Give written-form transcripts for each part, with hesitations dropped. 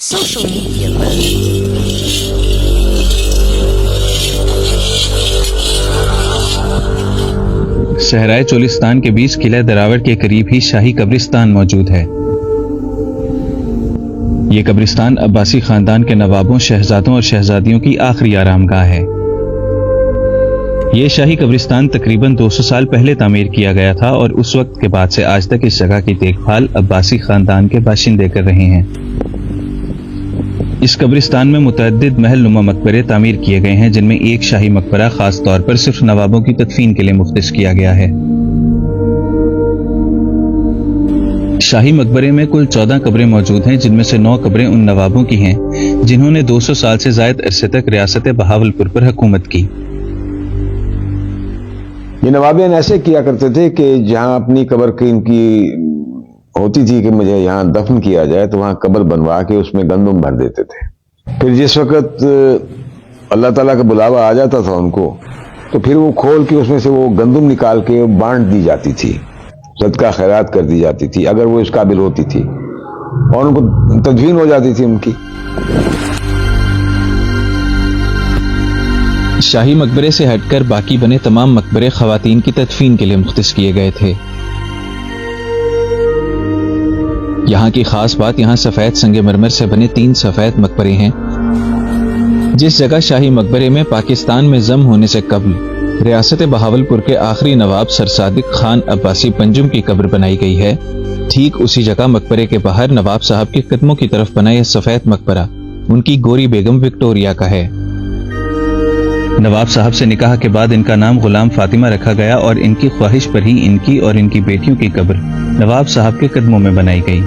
Social media پر صحرائے چولستان کے بیچ قلعہ دراوڑ کے قریب ہی شاہی قبرستان موجود ہے۔ یہ قبرستان عباسی خاندان کے نوابوں، شہزادوں اور شہزادیوں کی آخری آرام گاہ ہے۔ یہ شاہی قبرستان تقریباً 200 سال پہلے تعمیر کیا گیا تھا اور اس وقت کے بعد سے آج تک اس جگہ کی دیکھ بھال عباسی خاندان کے باشندے کر رہے ہیں۔ اس قبرستان میں متعدد محل نما مقبرے تعمیر کیے گئے ہیں، جن میں ایک شاہی مقبرہ خاص طور پر صرف نوابوں کی تدفین کے لیے مختص کیا گیا ہے۔ شاہی مقبرے میں کل 14 قبریں موجود ہیں، جن میں سے 9 قبریں ان نوابوں کی ہیں جنہوں نے 200 سال سے زائد عرصے تک ریاست بہاولپور پر حکومت کی۔ یہ نوابین ایسے کیا کرتے تھے کہ جہاں اپنی قبر کی ان کی ہوتی تھی کہ مجھے یہاں دفن کیا جائے تو وہاں قبر بنوا کے اس میں گندم بھر دیتے تھے۔ پھر جس وقت اللہ تعالیٰ کا بلاوا آ جاتا تھا ان کو، تو پھر وہ کھول کے اس میں سے وہ گندم نکال کے بانٹ دی جاتی تھی، صدقہ خیرات کر دی جاتی تھی اگر وہ اس قابل ہوتی تھی، اور ان کو تدفین ہو جاتی تھی ان کی۔ شاہی مقبرے سے ہٹ کر باقی بنے تمام مقبرے خواتین کی تدفین کے لیے مختص کیے گئے تھے۔ یہاں کی خاص بات، یہاں سفید سنگ مرمر سے بنے 3 سفید مقبرے ہیں۔ جس جگہ شاہی مقبرے میں پاکستان میں ضم ہونے سے قبل ریاست بہاولپور کے آخری نواب سر صادق خان عباسی پنجم کی قبر بنائی گئی ہے، ٹھیک اسی جگہ مقبرے کے باہر نواب صاحب کے قدموں کی طرف بنا یہ سفید مقبرہ ان کی گوری بیگم وکٹوریہ کا ہے۔ نواب صاحب سے نکاح کے بعد ان کا نام غلام فاطمہ رکھا گیا اور ان کی خواہش پر ہی ان کی اور ان کی بیٹیوں کی قبر نواب صاحب کے قدموں میں بنائی گئی،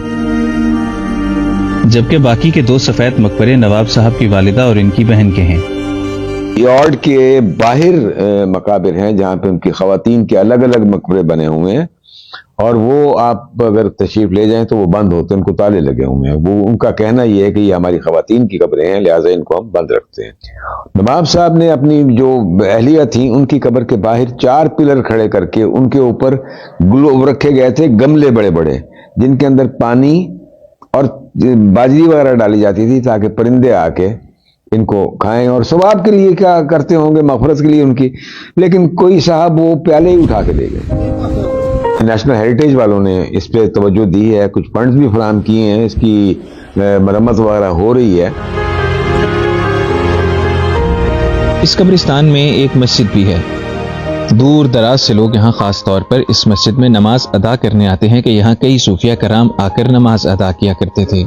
جبکہ باقی کے 2 سفید مقبرے نواب صاحب کی والدہ اور ان کی بہن کے ہیں۔ یارڈ کے باہر مقابر ہیں جہاں پہ ان کی خواتین کے الگ الگ مقبرے بنے ہوئے ہیں، اور وہ آپ اگر تشریف لے جائیں تو وہ بند ہوتے ہیں، ان کو تالے لگے ہوئے ہیں۔ وہ ان کا کہنا یہ ہے کہ یہ ہماری خواتین کی قبریں ہیں، لہٰذا ان کو ہم بند رکھتے ہیں۔ نواب صاحب نے اپنی جو اہلیہ تھیں ان کی قبر کے باہر 4 پلر کھڑے کر کے ان کے اوپر رکھے گئے تھے گملے بڑے بڑے، جن کے اندر پانی اور باجری وغیرہ ڈالی جاتی تھی تاکہ پرندے آ کے ان کو کھائیں، اور ثواب کے لیے کیا کرتے ہوں گے، مغفرت کے لیے ان کی، لیکن کوئی صاحب وہ پیالے ہی اٹھا کے دے گئے۔ نیشنل ہیریٹیج والوں نے اس پہ توجہ دی ہے، کچھ فنڈز بھی فراہم کیے ہیں، اس کی مرمت وغیرہ ہو رہی ہے۔ اس قبرستان میں ایک مسجد بھی ہے۔ دور دراز سے لوگ یہاں خاص طور پر اس مسجد میں نماز ادا کرنے آتے ہیں کہ یہاں کئی صوفیہ کرام آ کر نماز ادا کیا کرتے تھے۔